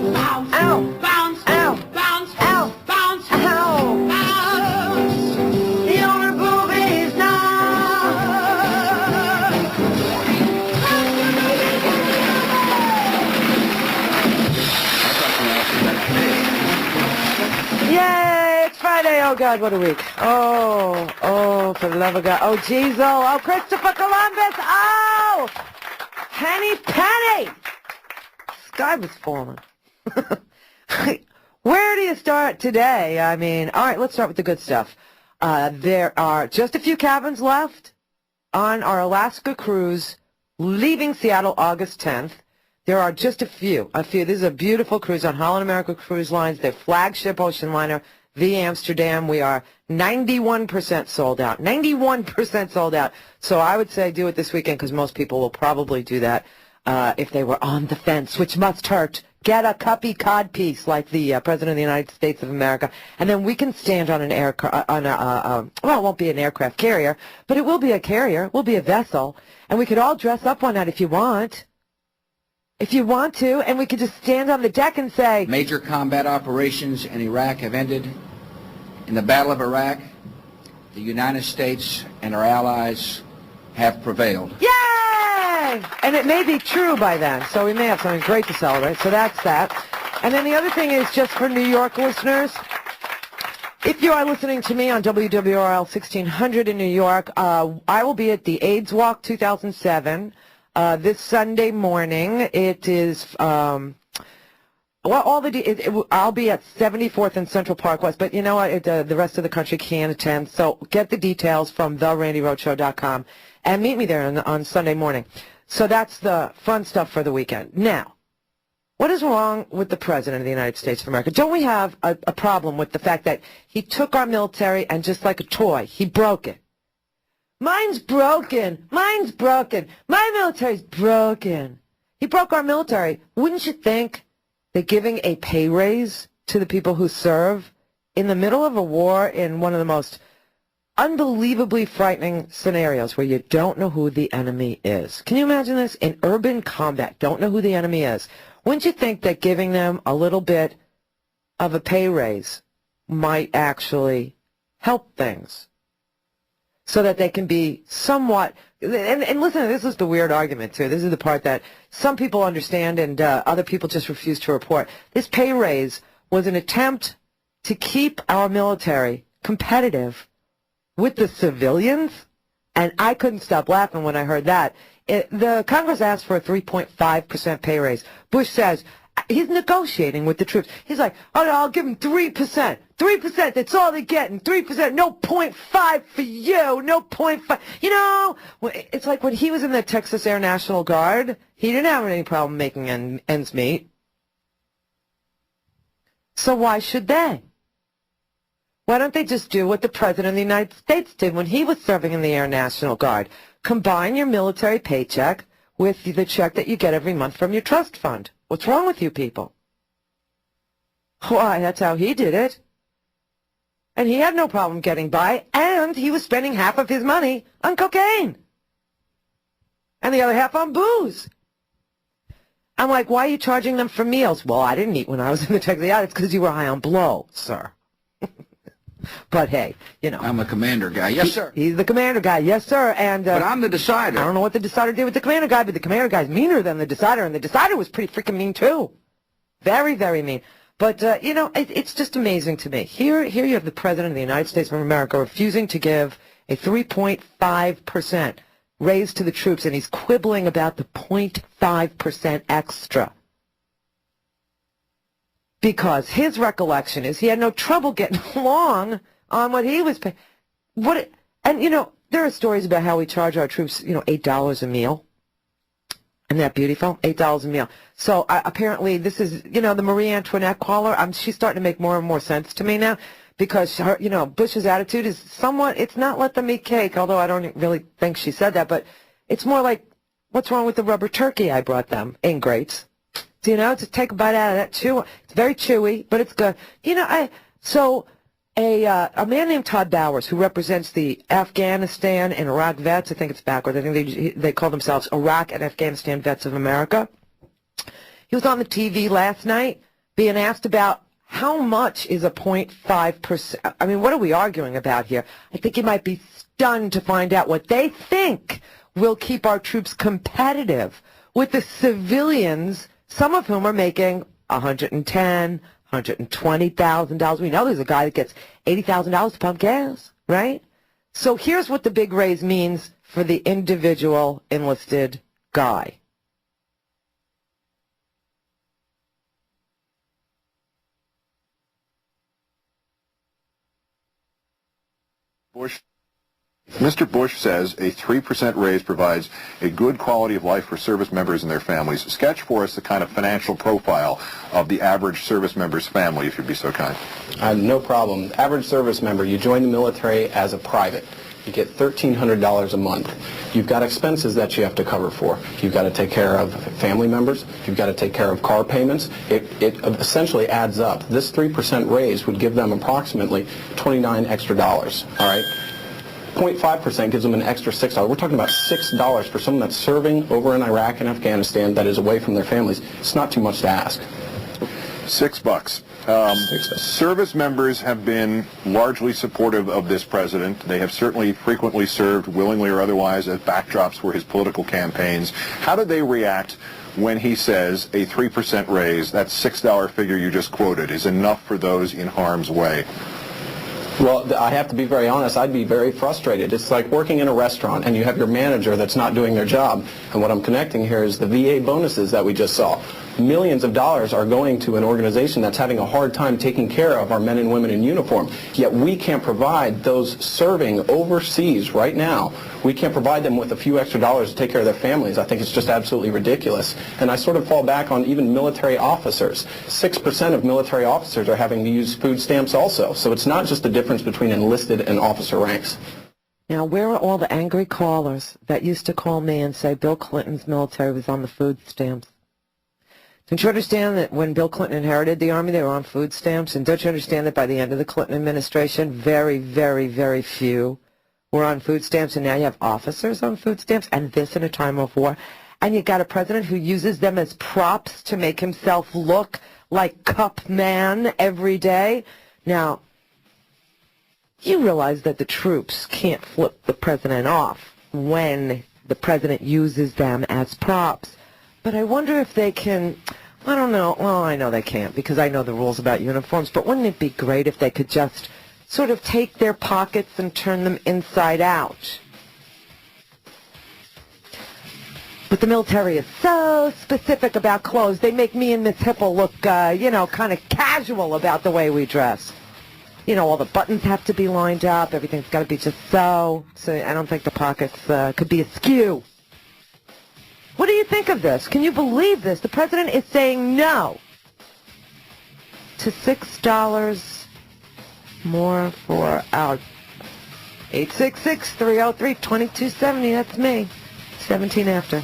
Bounce, ow, bounce, ow, bounce, ow, bounce, ow, bounce. The owner boobies now. Yay, it's Friday. Oh, God, what a week. Oh, for the love of God. Oh, Jesus. Oh, Christopher Columbus. Oh, Penny. Sky was falling. Where do you start today? I mean, all right, let's start with the good stuff. There are just a few cabins left on our Alaska cruise leaving Seattle August 10th. There are just a few. This is a beautiful cruise on Holland America Cruise Lines, their flagship ocean liner, the Amsterdam. We are 91% sold out. 91% sold out. So I would say do it this weekend because most people will probably do that if they were on the fence, which must hurt. Get a cuppy cod piece like the President of the United States of America, and then we can stand on an well, it won't be an aircraft carrier, but it will be a carrier. It will be a vessel, and we could all dress up on that if you want. If you want to, and we could just stand on the deck and say... Major combat operations in Iraq have ended. In the Battle of Iraq, the United States and our allies have prevailed. Yay! And it may be true by then, so we may have something great to celebrate. So that's that. And then the other thing is just for New York listeners, if you are listening to me on WWRL 1600 in New York, I will be at the AIDS Walk 2007 this Sunday morning. It is... I'll be at 74th and Central Park West, but you know what? The rest of the country can't attend, so get the details from therandyroadshow.com and meet me there on Sunday morning. So that's the fun stuff for the weekend. Now, what is wrong with the President of the United States of America? Don't we have a problem with the fact that he took our military and just like a toy, he broke it? Mine's broken. My military's broken. He broke our military. Wouldn't you think that giving a pay raise to the people who serve in the middle of a war in one of the most unbelievably frightening scenarios where you don't know who the enemy is. Can you imagine this? In urban combat, don't know who the enemy is. Wouldn't you think that giving them a little bit of a pay raise might actually help things so that they can be somewhat... And listen, this is the weird argument, too. This is the part that some people understand and other people just refuse to report. This pay raise was an attempt to keep our military competitive with the civilians, and I couldn't stop laughing when I heard that. The Congress asked for a 3.5% pay raise. Bush says he's negotiating with the troops. He's like, oh, no, I'll give them 3%. 3%, that's all they're getting. 3%, no 0.5 for you, no 0.5. You know, it's like when he was in the Texas Air National Guard, he didn't have any problem making ends meet. So why should they? Why don't they just do what the President of the United States did when he was serving in the Air National Guard? Combine your military paycheck with the check that you get every month from your trust fund. What's wrong with you people? Why, that's how he did it. And he had no problem getting by, and he was spending half of his money on cocaine. And the other half on booze. I'm like, why are you charging them for meals? Well, I didn't eat when I was in the Texas. Yeah, it's because you were high on blow, sir. But hey, you know. I'm a commander guy. Yes, sir. He's the commander guy. Yes, sir. And but I'm the decider. I don't know what the decider did with the commander guy, but the commander guy's meaner than the decider, and the decider was pretty freaking mean, too. Very, very mean. But, you know, it's just amazing to me. Here you have the President of the United States of America refusing to give a 3.5% raise to the troops, and he's quibbling about the 0.5% extra. Because his recollection is he had no trouble getting along on what he was paying. And, you know, there are stories about how we charge our troops, you know, $8 a meal. Isn't that beautiful? $8 a meal. So apparently this is, you know, the Marie Antoinette caller. She's starting to make more and more sense to me now because, her, you know, Bush's attitude is somewhat, it's not let them eat cake, although I don't really think she said that, but it's more like, what's wrong with the rubber turkey I brought them? Ingrates. You know, just take a bite out of that. Chew. It's very chewy, but it's good. You know, a man named Todd Bowers, who represents the Afghanistan and Iraq vets, I think it's backwards. I think they call themselves Iraq and Afghanistan Vets of America. He was on the TV last night being asked about how much is a 0.5%. I mean, what are we arguing about here? I think you might be stunned to find out what they think will keep our troops competitive with the civilians, some of whom are making $110,000, $120,000. We know there's a guy that gets $80,000 to pump gas, right? So here's what the big raise means for the individual enlisted guy. Mr. Bush says a 3% raise provides a good quality of life for service members and their families. Sketch for us the kind of financial profile of the average service member's family, if you'd be so kind. No problem. Average service member, you join the military as a private. You get $1,300 a month. You've got expenses that you have to cover for. You've got to take care of family members. You've got to take care of car payments. It essentially adds up. This 3% raise would give them approximately $29 extra. All right? 0.5% gives them an extra $6. We're talking about $6 for someone that's serving over in Iraq and Afghanistan that is away from their families. It's not too much to ask. $6. Service members have been largely supportive of this president. They have certainly frequently served, willingly or otherwise, as backdrops for his political campaigns. How do they react when he says a 3% raise, that $6 figure you just quoted, is enough for those in harm's way? Well, I have to be very honest, I'd be very frustrated. It's like working in a restaurant and you have your manager that's not doing their job. And what I'm connecting here is the VA bonuses that we just saw. Millions of dollars are going to an organization that's having a hard time taking care of our men and women in uniform. Yet we can't provide those serving overseas right now. We can't provide them with a few extra dollars to take care of their families. I think it's just absolutely ridiculous. And I sort of fall back on even military officers. 6% of military officers are having to use food stamps also. So it's not just the difference between enlisted and officer ranks. Now, where are all the angry callers that used to call me and say Bill Clinton's military was on the food stamps? Don't you understand that when Bill Clinton inherited the Army, they were on food stamps? And don't you understand that by the end of the Clinton administration, very, very, very few were on food stamps, and now you have officers on food stamps, and this in a time of war? And you got a president who uses them as props to make himself look like Cup Man every day. Now, you realize that the troops can't flip the president off when the president uses them as props. But I wonder if they can, I don't know, well, I know they can't because I know the rules about uniforms, but wouldn't it be great if they could just sort of take their pockets and turn them inside out? But the military is so specific about clothes. They make me and Miss Hipple look, kind of casual about the way we dress. You know, all the buttons have to be lined up. Everything's got to be just so I don't think the pockets could be askew. What do you think of this? Can you believe this? The president is saying no to $6 more for our 866-303-2270. That's me. 17 after.